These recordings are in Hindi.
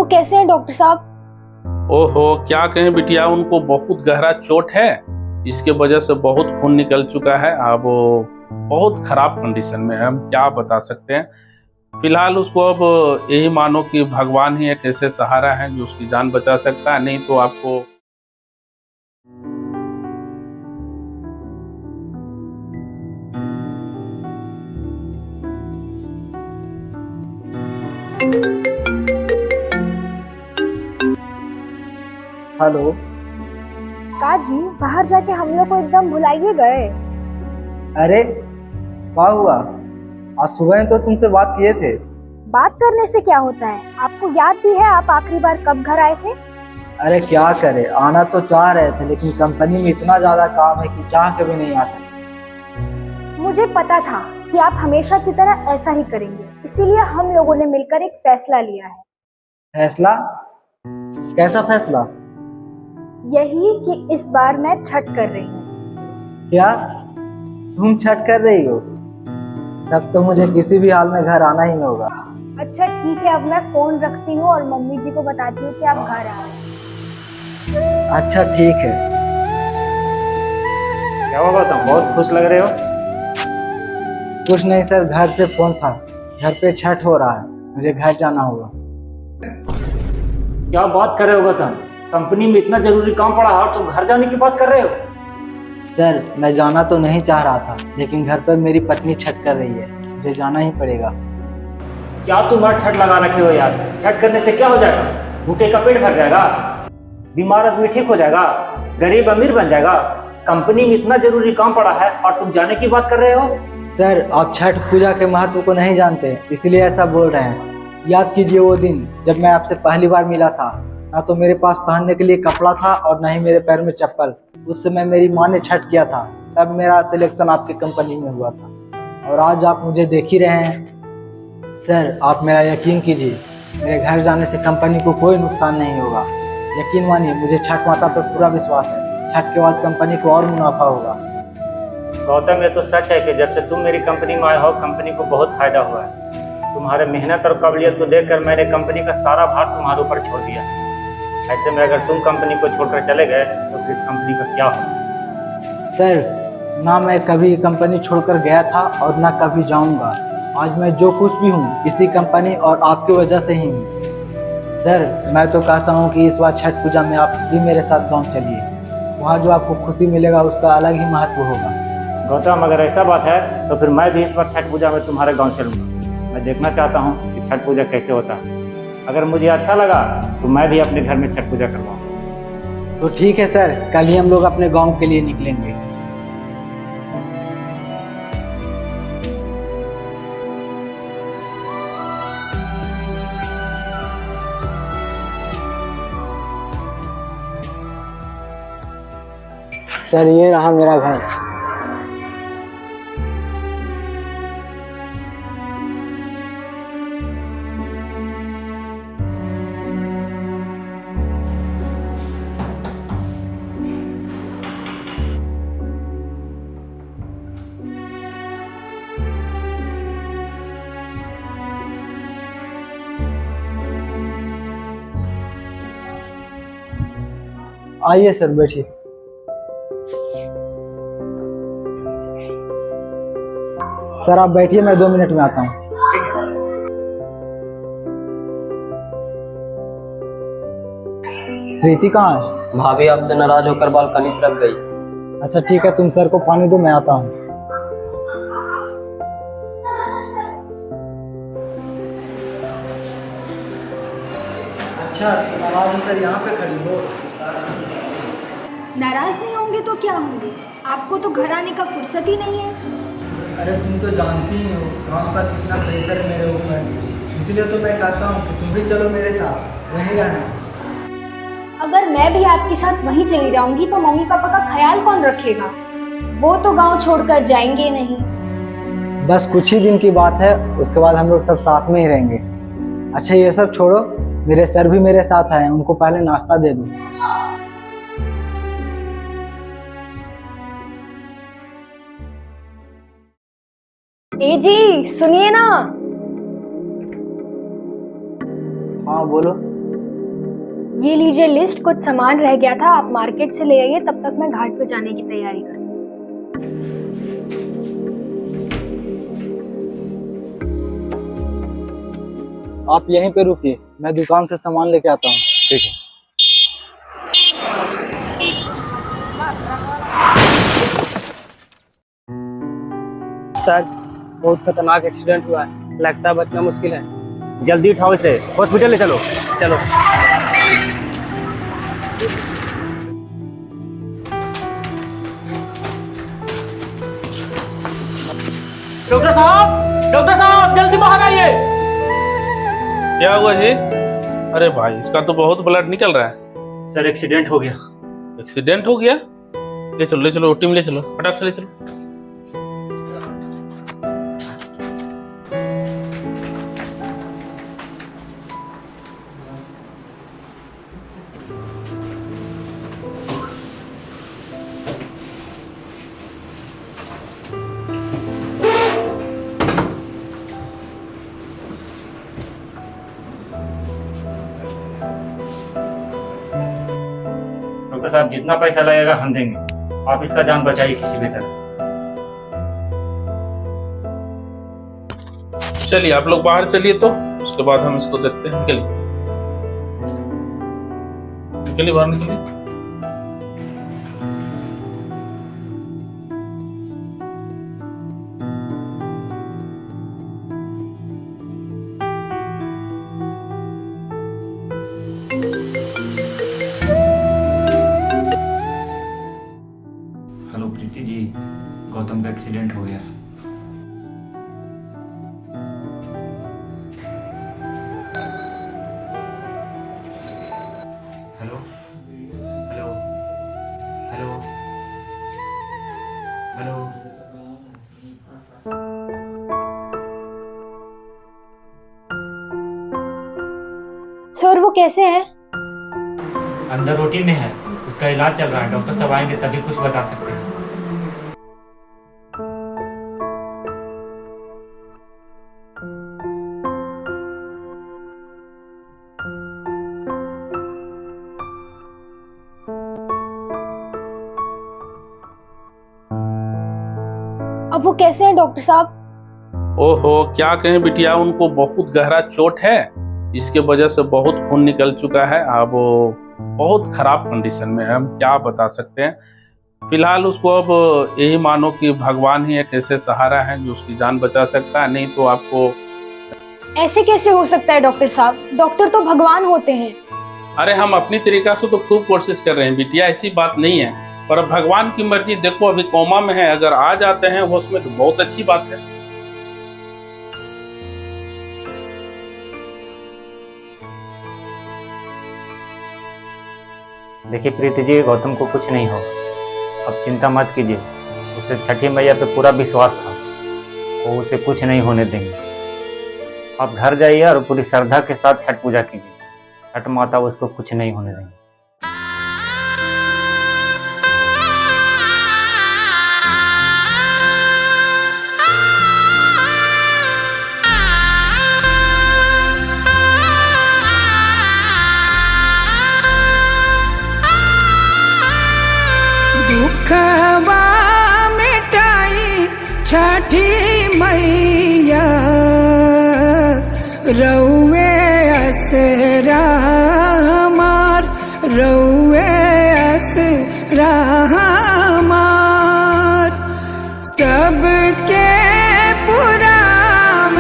कैसे हैं डॉक्टर साहब? ओहो, क्या कहें बिटिया, उनको बहुत गहरा चोट है। इसके वजह से बहुत खून निकल चुका है। अब वो बहुत खराब कंडीशन में है। हम क्या बता सकते हैं। फिलहाल उसको अब यही मानो कि भगवान ही एक ऐसे सहारा है जो उसकी जान बचा सकता है, नहीं तो आपको हेलो। काजी, बाहर जाके हम लोग को एकदम भुलाइए गए। अरे क्या हुआ? आज सुबह तो तुमसे बात किए थे। बात करने से क्या होता है? आपको याद भी है आप आखिरी बार कब घर आए थे? अरे क्या करे, आना तो चाह रहे थे लेकिन कंपनी में इतना ज्यादा काम है कि चाह के भी नहीं आ सकते। मुझे पता था कि आप हमेशा की तरह ऐसा ही करेंगे, इसीलिए हम लोगों ने मिलकर एक फैसला लिया है। फैसला? कैसा फैसला? यही कि इस बार मैं छठ कर रही हूँ। क्या तुम छठ कर रही हो? तब तो मुझे किसी भी हाल में घर आना ही होगा। अच्छा ठीक है, अब मैं फोन रखती हूँ और मम्मी जी को बताती हूँ कि आप घर आ रहे हैं। अच्छा ठीक है। क्या हुआ गौतम, बहुत खुश लग रहे हो? कुछ नहीं सर, घर से फोन था, घर पे छठ हो रहा है, मुझे घर जाना होगा। क्या बात कर रहे हो गौतम, कंपनी में इतना जरूरी काम पड़ा है और तुम घर जाने की बात कर रहे हो? सर मैं जाना तो नहीं चाह रहा था लेकिन घर पर मेरी पत्नी छठ कर रही है, मुझे जाना ही पड़ेगा। क्या तुम हर छठ लगा रखे हो यार? छठ करने से क्या हो जाएगा? भूखे का पेट भर जाएगा, बीमार आदमी ठीक हो जाएगा, गरीब अमीर बन जाएगा। कंपनी में इतना जरूरी काम पड़ा है और तुम जाने की बात कर रहे हो? सर आप छठ पूजा के महत्व को नहीं जानते, इसलिए ऐसा बोल रहे हैं। याद कीजिए वो दिन जब मैं आपसे पहली बार मिला था, ना तो मेरे पास पहनने के लिए कपड़ा था और ना ही मेरे पैर में चप्पल। उस समय मेरी माँ ने छठ किया था, तब मेरा सिलेक्शन आपकी कंपनी में हुआ था और आज आप मुझे देख ही रहे हैं। सर आप मेरा यकीन कीजिए, मेरे घर जाने से कंपनी को कोई नुकसान नहीं होगा। यकीन मानिए, मुझे छठ माता पर पूरा विश्वास है। छठ के बाद कंपनी को और मुनाफा होगा। गौतम ये तो सच है कि जब से तुम मेरी कंपनी में आए हो कंपनी को बहुत फायदा हुआ है। तुम्हारे मेहनत और काबिलियत को देखकर मैंने कंपनी का सारा भार तुम्हारे ऊपर छोड़ दिया। ऐसे में अगर तुम कंपनी को छोड़कर चले गए तो फिर इस कंपनी का क्या होगा? सर ना मैं कभी कंपनी छोड़कर गया था और ना कभी जाऊंगा। आज मैं जो कुछ भी हूँ इसी कंपनी और आपकी वजह से ही हूँ। सर मैं तो कहता हूँ कि इस बार छठ पूजा में आप भी मेरे साथ गांव चलिए, वहाँ जो आपको खुशी मिलेगा उसका अलग ही महत्व होगा। गौतम अगर ऐसा बात है तो फिर मैं भी इस बार छठ पूजा में तुम्हारे गांव चलूंगा। मैं देखना चाहता हूँ कि छठ पूजा कैसे होता है। अगर मुझे अच्छा लगा तो मैं भी अपने घर में छठ पूजा करवाऊंगा। तो ठीक है सर, कल ही हम लोग अपने गांव के लिए निकलेंगे। सर ये रहा मेरा घर। आइए सर बैठिए। सर आप बैठिए, मैं 2 मिनट में आता हूँ। प्रीति कहाँ है? भाभी आपसे नाराज होकर बालकनी तरफ गई। अच्छा ठीक है, तुम सर को पानी दो, मैं आता हूँ। अच्छा तुम नाराज होकर यहाँ पे खड़ी हो? नाराज नहीं होंगे तो क्या होंगे? आपको तो घर आने का फुर्सत ही नहीं है। अरे तुम तो जानती ही हो काम का कितना प्रेशर है मेरे ऊपर, इसलिए तो मैं कहता हूँ कि तुम भी चलो मेरे साथ, वहीं रहना। अगर मैं भी आपके साथ वहीं चली जाऊंगी तो मम्मी पापा का ख्याल कौन रखेगा? वो तो गांव छोड़कर जाएंगे नहीं। बस कुछ ही दिन की बात है, उसके बाद हम लोग सब साथ में ही रहेंगे। अच्छा ये सब छोड़ो, मेरे सर भी मेरे साथ आए हैं, उनको पहले नाश्ता दे दो। ए जी सुनिए ना। हाँ बोलो। ये लीजिए लिस्ट, कुछ सामान रह गया था, आप मार्केट से ले आइए, तब तक मैं घाट पे जाने की तैयारी करती हूँ। आप यहीं पे रुकिए, मैं दुकान से सामान लेके आता हूँ। ठीक है। सर बहुत खतरनाक एक्सीडेंट हुआ है, लगता है बचना मुश्किल है। जल्दी उठाओ इसे, हॉस्पिटल ले चलो। चलो। डॉक्टर साहब जल्दी बाहर आइए। क्या हुआ जी? अरे भाई, इसका तो बहुत ब्लड निकल रहा है। सर एक्सीडेंट हो गया। एक्सीडेंट हो गया? ले चलो ओटी में ले चलो, फटाक से ले चलो। डॉक्टर साहब जितना पैसा लगेगा हम देंगे, आप इसका जान बचाइए किसी भी तरह। चलिए आप लोग बाहर चलिए, तो उसके बाद हम इसको देखते हैं। निकलिए निकलिए बाहर निकलिए। हेलो प्रीति जी, गौतम का एक्सीडेंट हो गया। Hello hello hello hello. Sir वो कैसे हैं? अंदर रोटी में है, उसका इलाज चल रहा है। डॉक्टर साहब आएंगे तभी कुछ बता सकते हैं। अब वो कैसे हैं डॉक्टर साहब? ओहो, क्या कहें बिटिया, उनको बहुत गहरा चोट है। इसके वजह से बहुत खून निकल चुका है। अब वो बहुत खराब कंडीशन में है, हम क्या बता सकते हैं। फिलहाल उसको अब यही मानो कि भगवान ही एक ऐसे सहारा है जो उसकी जान बचा सकता है, नहीं तो आपको। ऐसे कैसे हो सकता है डॉक्टर साहब? डॉक्टर तो भगवान होते हैं। अरे हम अपनी तरीका से तो खूब कोशिश कर रहे हैं बिटिया, ऐसी बात नहीं है। पर अब भगवान की मर्जी। देखो अभी कोमा में है, अगर आ जाते हैं होश में तो बहुत अच्छी बात है। देखिए प्रीति जी, गौतम को कुछ नहीं हो, अब चिंता मत कीजिए। उसे छठी मैया पे पूरा विश्वास था, वो उसे कुछ नहीं होने देंगे। आप घर जाइए और पूरी श्रद्धा के साथ छठ पूजा कीजिए। छठ माता उसको कुछ नहीं होने देंगे। दुखवा मिटाई छठी मैया, रउए असरा हमार, रउए असरा हमार। सबके पुरावेली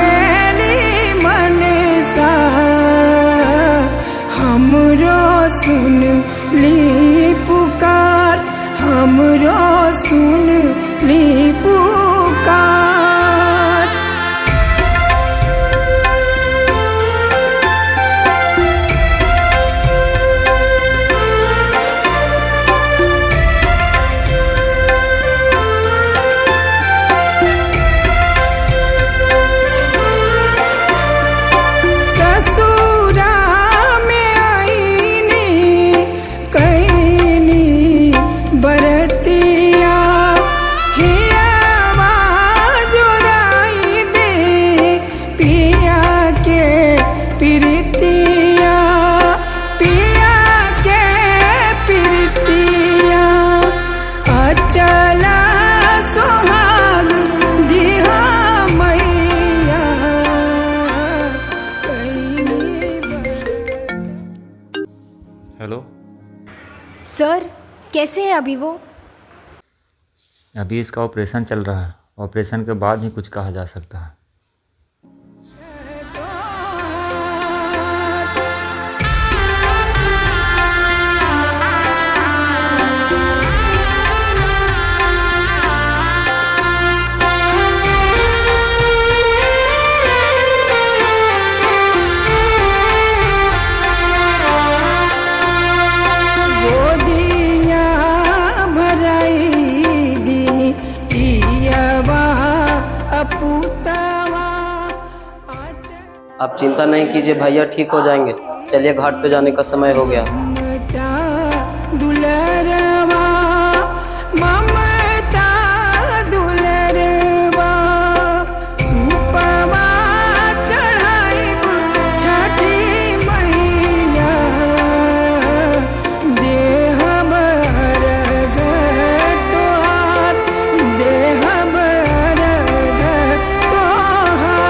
मनसा, हमरो सुन ली पुकार, हमरो सुन ली पुकार। कैसे है अभी वो? अभी इसका ऑपरेशन चल रहा है, ऑपरेशन के बाद ही कुछ कहा जा सकता है। गोदिया भराई दी पियवा अपूतवा आप चिंता नहीं कीजिए भैया, ठीक हो जाएंगे। चलिए घाट पे जाने का समय हो गया। ममता दुलरवा ममता दुलरवा सुपवा चढ़ाइब छठी मैया देह बरग तोहार देह बरग तोहार।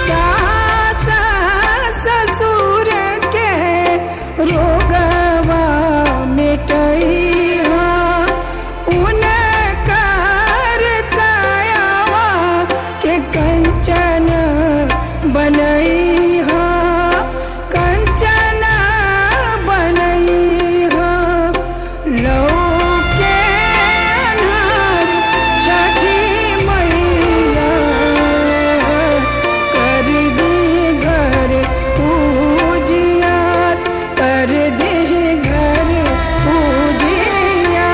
सास ससुर के रोगवा मिटइहा उनकर कायावा के कंचन बनइहा कंचन बनइहा लौके अन्हार छठी मैया कर दे घर उजियार कर दे घर उजियार।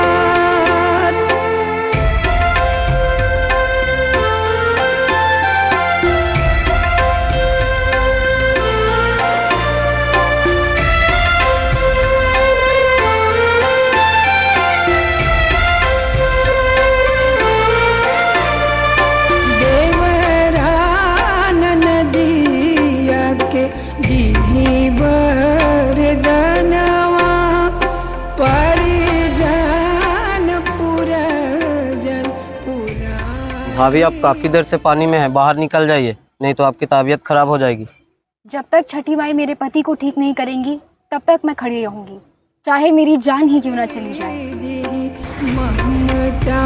देवरान नदिया के दीही बरदनवा परिजन पुरजन पुरा। भाभी आप काफी देर से पानी में है, बाहर निकल जाइए, नहीं तो आपकी तबीयत खराब हो जाएगी। जब तक छठी माई मेरे पति को ठीक नहीं करेंगी तब तक मैं खड़ी रहूंगी, चाहे मेरी जान ही क्यों ना चली जाए। ममता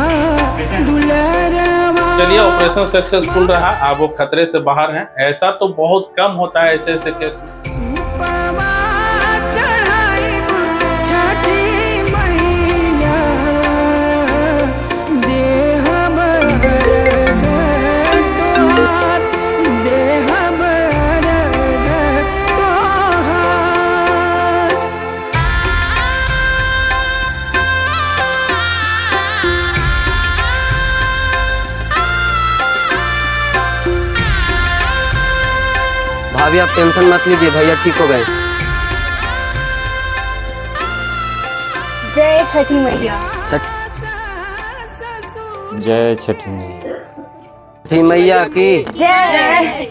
दुलरवा चलिए ऑपरेशन सक्सेसफुल रहा, अब वो खतरे से बाहर हैं। ऐसा तो बहुत कम होता है ऐसे ऐसे केस। सुपवा चढ़ाइब छठी मैया देह बरग तोहार देह बरग तोहार। भाभी आप टेंशन मत लीजिए, भैया ठीक हो गए। जय छठी मैया। जय छठी मैया। छठी मैया की जय।